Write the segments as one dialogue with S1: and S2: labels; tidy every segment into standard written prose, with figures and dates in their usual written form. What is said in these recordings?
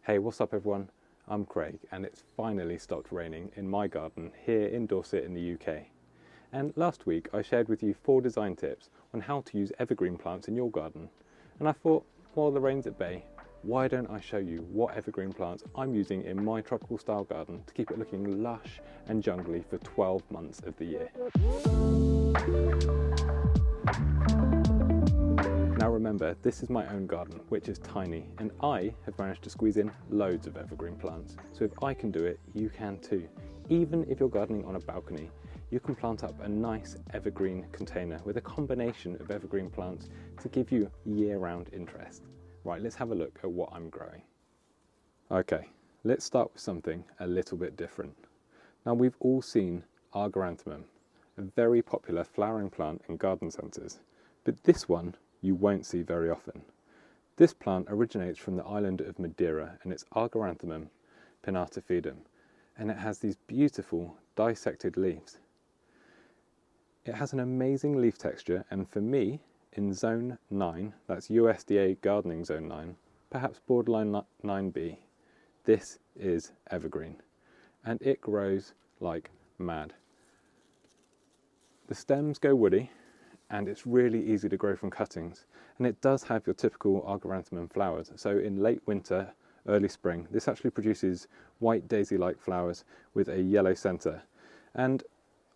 S1: Hey, what's up everyone? I'm Craig and it's finally stopped raining in my garden here in Dorset in the UK. And last week I shared with you 4 design tips on how to use evergreen plants in your garden. And I thought, while the rain's at bay, why don't I show you what evergreen plants I'm using in my tropical style garden to keep it looking lush and jungly for 12 months of the year. Now remember, this is my own garden, which is tiny, and I have managed to squeeze in loads of evergreen plants. So if I can do it, you can too. Even if you're gardening on a balcony, you can plant up a nice evergreen container with a combination of evergreen plants to give you year-round interest. Right, let's have a look at what I'm growing. Okay, let's start with something a little bit different. Now we've all seen Arguranthemum, a very popular flowering plant in garden centres, but this one you won't see very often. This plant originates from the island of Madeira and it's Arguranthemum pinnatifidum, and it has these beautiful dissected leaves. It has an amazing leaf texture, and for me, in zone 9, that's USDA gardening zone 9, perhaps borderline 9B, this is evergreen, and it grows like mad. The stems go woody, and it's really easy to grow from cuttings, and it does have your typical Arguranthemum flowers. So in late winter, early spring, this actually produces white daisy-like flowers with a yellow centre. And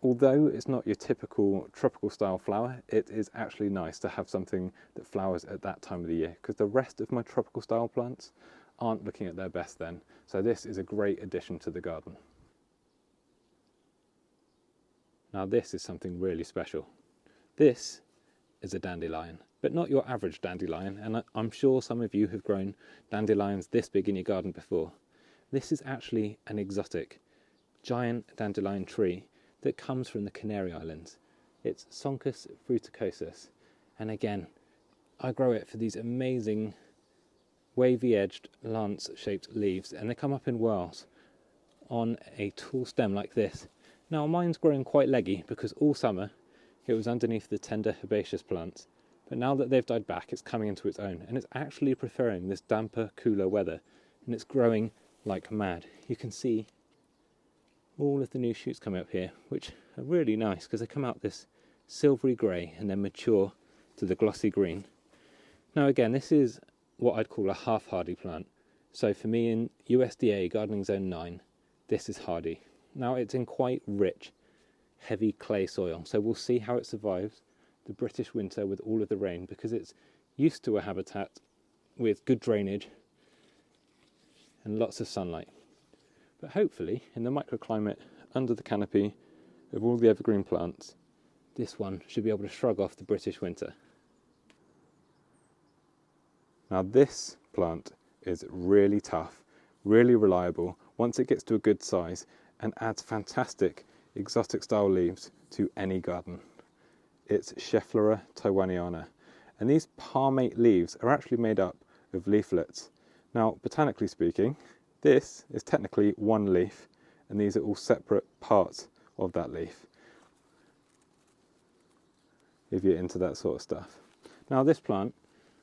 S1: although it's not your typical tropical style flower, it is actually nice to have something that flowers at that time of the year, because the rest of my tropical style plants aren't looking at their best then. So this is a great addition to the garden. Now this is something really special. This is a dandelion, but not your average dandelion, and I'm sure some of you have grown dandelions this big in your garden before. This is actually an exotic, giant dandelion tree that comes from the Canary Islands. It's Sonchus fruticosus, and again, I grow it for these amazing wavy-edged, lance-shaped leaves, and they come up in whorls on a tall stem like this. Now mine's growing quite leggy because all summer it was underneath the tender herbaceous plants, but now that they've died back, it's coming into its own, and it's actually preferring this damper, cooler weather, and it's growing like mad. You can see all of the new shoots coming up here, which are really nice because they come out this silvery grey and then mature to the glossy green. Now again, this is what I'd call a half-hardy plant. So for me in USDA gardening zone 9, this is hardy. Now it's in quite rich, heavy clay soil, so we'll see how it survives the British winter with all of the rain, because it's used to a habitat with good drainage and lots of sunlight. But hopefully in the microclimate under the canopy of all the evergreen plants, this one should be able to shrug off the British winter. Now this plant is really tough, really reliable once it gets to a good size, and adds fantastic exotic style leaves to any garden. It's Schefflera taiwaniana, and these palmate leaves are actually made up of leaflets. Now botanically speaking, this is technically one leaf, and these are all separate parts of that leaf, if you're into that sort of stuff. Now this plant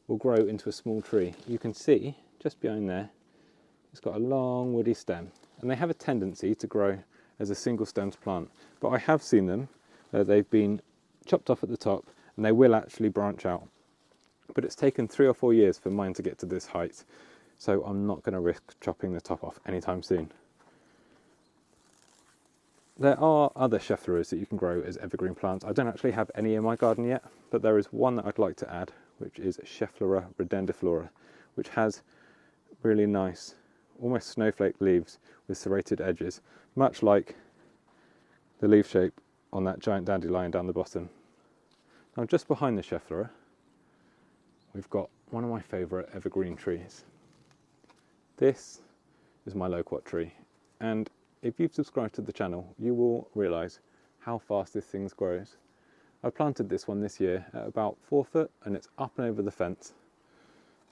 S1: will grow into a small tree. You can see just behind there it's got a long woody stem, and they have a tendency to grow as a single stemmed plant, but I have seen them, they've been chopped off at the top and they will actually branch out, but it's taken 3 or 4 years for mine to get to this height, so I'm not going to risk chopping the top off anytime soon. There are other Scheffleras that you can grow as evergreen plants. I don't actually have any in my garden yet, but there is one that I'd like to add, which is Schefflera redendiflora, which has really nice, almost snowflake leaves with serrated edges, much like the leaf shape on that giant dandelion down the bottom. Now just behind the Schefflera, we've got one of my favourite evergreen trees. This is my loquat tree, and if you've subscribed to the channel, you will realise how fast this thing grows. I planted this one this year at about 4 foot, and it's up and over the fence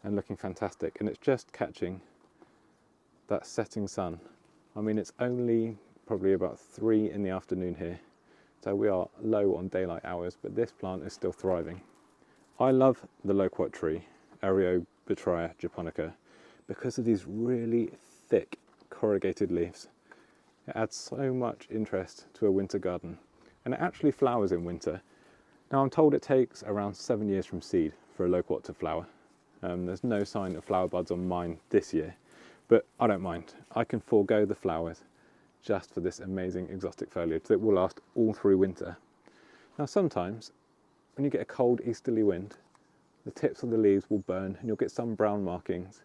S1: and looking fantastic, and it's just catching that setting sun. I mean, it's only probably about 3 in the afternoon here, so we are low on daylight hours, but this plant is still thriving. I love the loquat tree, Eriobotrya japonica, because of these really thick corrugated leaves. It adds so much interest to a winter garden, and it actually flowers in winter. Now I'm told it takes around 7 years from seed for a loquat to flower. There's no sign of flower buds on mine this year, but I don't mind. I can forego the flowers just for this amazing exotic foliage that will last all through winter. Now sometimes, when you get a cold easterly wind, the tips of the leaves will burn and you'll get some brown markings,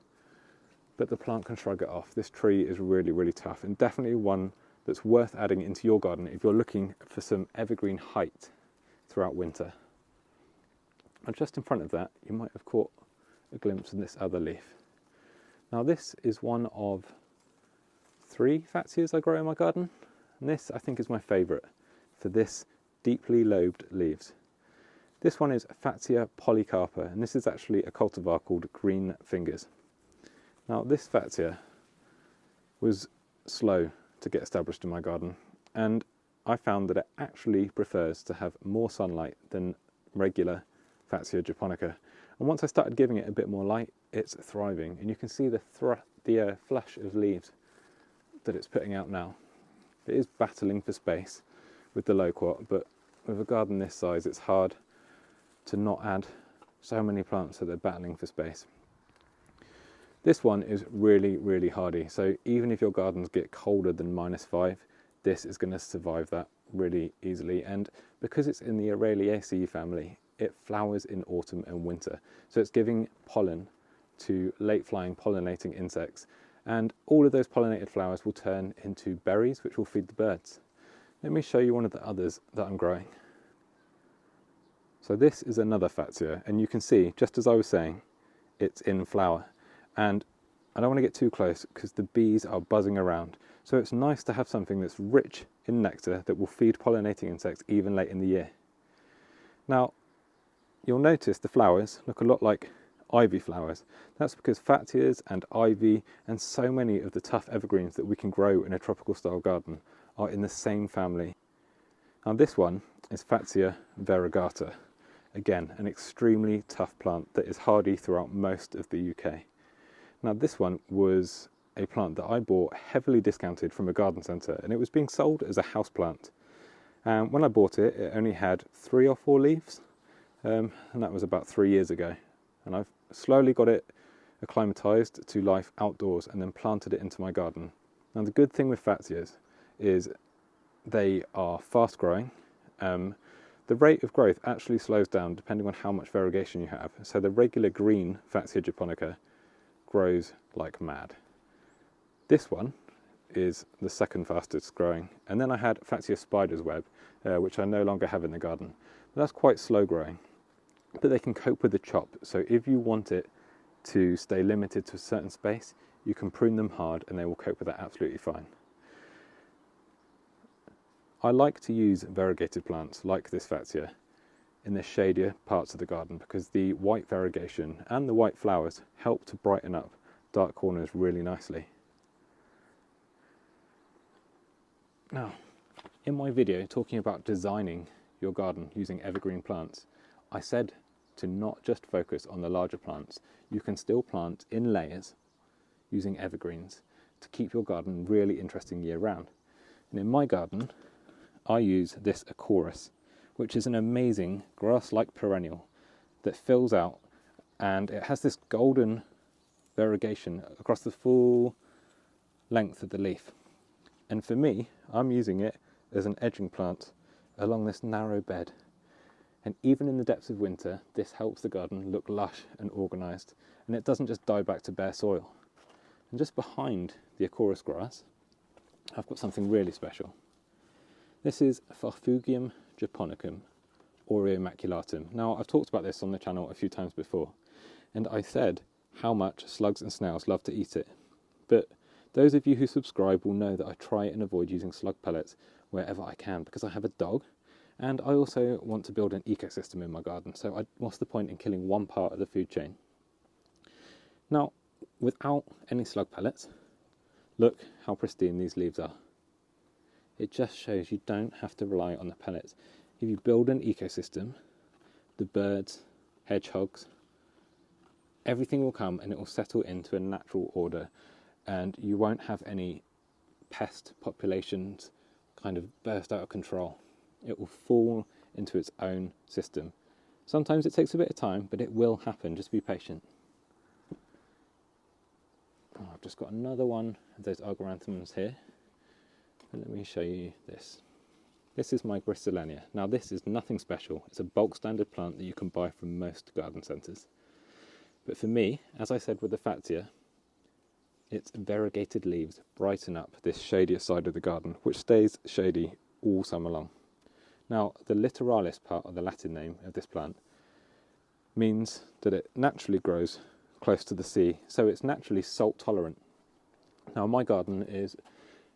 S1: but the plant can shrug it off. This tree is really, really tough, and definitely one that's worth adding into your garden if you're looking for some evergreen height throughout winter. And just in front of that, you might have caught a glimpse of this other leaf. Now this is one of 3 Fatsias I grow in my garden, and this I think is my favourite for this deeply lobed leaves. This one is Fatsia polycarpa, and this is actually a cultivar called green fingers. Now this Fatsia was slow to get established in my garden, and I found that it actually prefers to have more sunlight than regular Fatsia japonica. And once I started giving it a bit more light, it's thriving, and you can see the flush of leaves that it's putting out now. It is battling for space with the loquat, but with a garden this size, it's hard to not add so many plants that they're battling for space. This one is really, really hardy, so even if your gardens get colder than -5, this is going to survive that really easily. And because it's in the Aureomaculatum family, it flowers in autumn and winter, so it's giving pollen to late flying pollinating insects, and all of those pollinated flowers will turn into berries which will feed the birds. Let me show you one of the others that I'm growing. So this is another Fatsia, and you can see, just as I was saying, it's in flower. And I don't want to get too close because the bees are buzzing around. So it's nice to have something that's rich in nectar that will feed pollinating insects even late in the year. Now, you'll notice the flowers look a lot like ivy flowers. That's because Fatsias and ivy and so many of the tough evergreens that we can grow in a tropical style garden are in the same family. Now this one is Fatsia Variegata. Again, an extremely tough plant that is hardy throughout most of the UK. Now this one was a plant that I bought heavily discounted from a garden centre, and it was being sold as a house plant. When I bought it, it only had 3 or 4 leaves, and that was about 3 years ago. And I've slowly got it acclimatised to life outdoors and then planted it into my garden. Now the good thing with Fatsias is they are fast growing. The rate of growth actually slows down depending on how much variegation you have. So the regular green Fatsia japonica grows like mad. This one is the second fastest growing. And then I had Fatsia spider's web, which I no longer have in the garden. But that's quite slow growing, but they can cope with the chop. So if you want it to stay limited to a certain space, you can prune them hard and they will cope with that absolutely fine. I like to use variegated plants like this Fatsia in the shadier parts of the garden because the white variegation and the white flowers help to brighten up dark corners really nicely. Now, in my video talking about designing your garden using evergreen plants, I said to not just focus on the larger plants. You can still plant in layers using evergreens to keep your garden really interesting year round. And in my garden, I use this Acorus, which is an amazing grass-like perennial that fills out, and it has this golden variegation across the full length of the leaf. And for me, I'm using it as an edging plant along this narrow bed. And even in the depths of winter, this helps the garden look lush and organised, and it doesn't just die back to bare soil. And just behind the Acorus grass, I've got something really special. This is Farfugium japonicum, Aureomaculatum. Now, I've talked about this on the channel a few times before, and I said how much slugs and snails love to eat it. But those of you who subscribe will know that I try and avoid using slug pellets wherever I can because I have a dog, and I also want to build an ecosystem in my garden, so what's the point in killing one part of the food chain? Now, without any slug pellets, look how pristine these leaves are. It just shows you don't have to rely on the pellets. If you build an ecosystem, the birds, hedgehogs, everything will come and it will settle into a natural order, and you won't have any pest populations kind of burst out of control. It will fall into its own system. Sometimes it takes a bit of time, but it will happen. Just be patient. Oh, I've just got another one of those Arguranthemums here. And let me show you this. This is my Griselinia. Now this is nothing special. It's a bulk standard plant that you can buy from most garden centres. But for me, as I said with the Fatsia, its variegated leaves brighten up this shadier side of the garden, which stays shady all summer long. Now, the littoralis part, of the Latin name of this plant, means that it naturally grows close to the sea, so it's naturally salt tolerant. Now, my garden is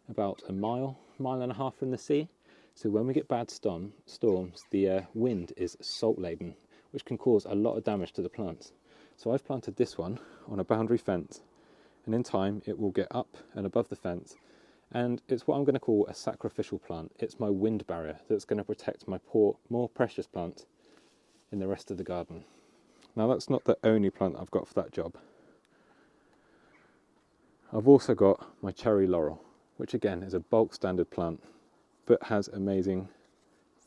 S1: about a mile and a half from the sea, so when we get bad storms, the wind is salt laden, which can cause a lot of damage to the plants. So I've planted this one on a boundary fence, and in time it will get up and above the fence, and it's what I'm going to call a sacrificial plant. It's my wind barrier that's going to protect my poor, more precious plants in the rest of the garden. Now that's not the only plant I've got for that job. I've also got my cherry laurel, which again is a bulk standard plant, but has amazing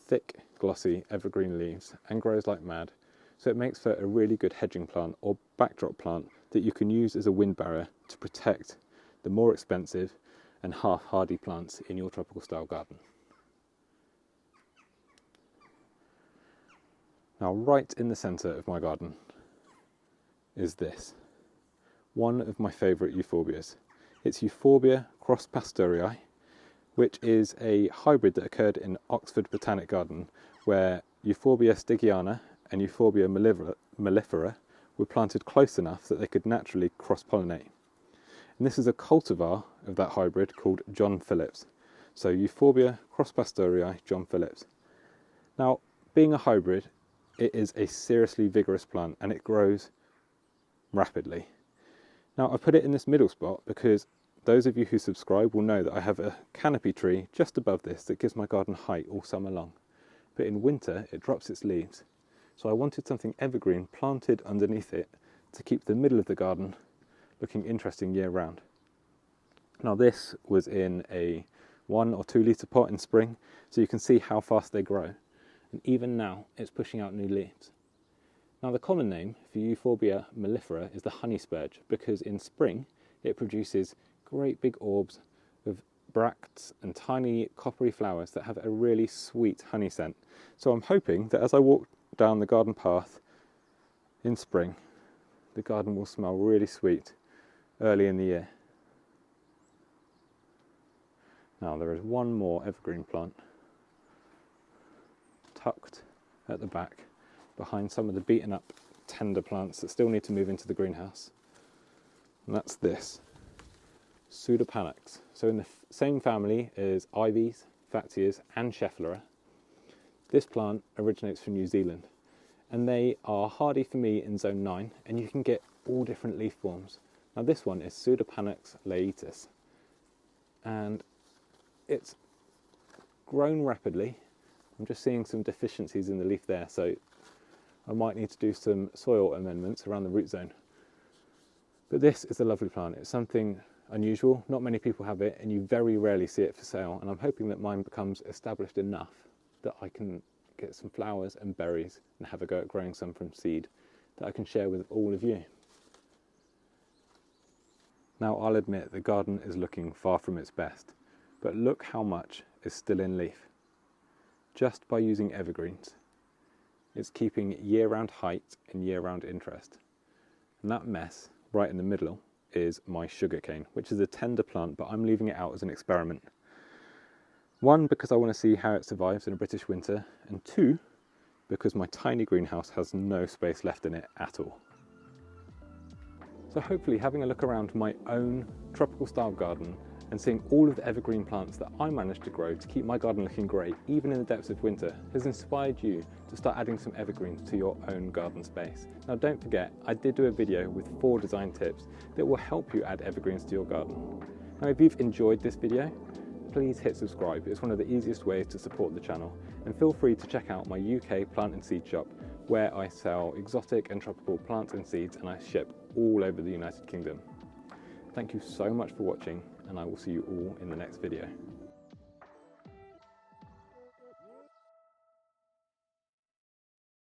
S1: thick glossy evergreen leaves and grows like mad. So it makes for a really good hedging plant or backdrop plant that you can use as a wind barrier to protect the more expensive and half hardy plants in your tropical style garden. Now right in the centre of my garden is this, one of my favourite Euphorbias. It's Euphorbia cross pasteurii, which is a hybrid that occurred in Oxford Botanic Garden, where Euphorbia stygiana and Euphorbia mellifera were planted close enough that they could naturally cross-pollinate. And this is a cultivar of that hybrid called John Phillips. So Euphorbia cross pasteurii John Phillips. Now, being a hybrid, it is a seriously vigorous plant and it grows rapidly. Now, I put it in this middle spot because those of you who subscribe will know that I have a canopy tree just above this that gives my garden height all summer long. But in winter, it drops its leaves. So I wanted something evergreen planted underneath it to keep the middle of the garden looking interesting year round. Now this was in a 1 or 2 litre pot in spring, so you can see how fast they grow. And even now, it's pushing out new leaves. Now the common name for Euphorbia mellifera is the honey spurge, because in spring it produces great big orbs of bracts and tiny coppery flowers that have a really sweet honey scent. So I'm hoping that as I walk down the garden path in spring, the garden will smell really sweet early in the year. Now there is one more evergreen plant tucked at the back behind some of the beaten up tender plants that still need to move into the greenhouse, and that's this Pseudopanax. So in the same family as ivies, Fatsias and Schefflera. This plant originates from New Zealand, and they are hardy for me in zone 9, and you can get all different leaf forms. Now this one is Pseudopanax laetus, and it's grown rapidly. I'm just seeing some deficiencies in the leaf there, so I might need to do some soil amendments around the root zone. But this is a lovely plant. It's something unusual. Not many people have it, and you very rarely see it for sale, and I'm hoping that mine becomes established enough that I can get some flowers and berries and have a go at growing some from seed that I can share with all of you. Now I'll admit the garden is looking far from its best, but look how much is still in leaf. Just by using evergreens, it's keeping year-round height and year-round interest. And that mess right in the middle is my sugarcane, which is a tender plant, but I'm leaving it out as an experiment. 1, because I want to see how it survives in a British winter, and 2, because my tiny greenhouse has no space left in it at all. So hopefully having a look around my own tropical style garden and seeing all of the evergreen plants that I managed to grow to keep my garden looking great even in the depths of winter has inspired you to start adding some evergreens to your own garden space. Now don't forget, I did do a video with 4 design tips that will help you add evergreens to your garden. Now if you've enjoyed this video, please hit subscribe. It's one of the easiest ways to support the channel, and feel free to check out my UK plant and seed shop where I sell exotic and tropical plants and seeds, and I ship all over the United Kingdom. Thank you so much for watching, and I will see you all in the next video.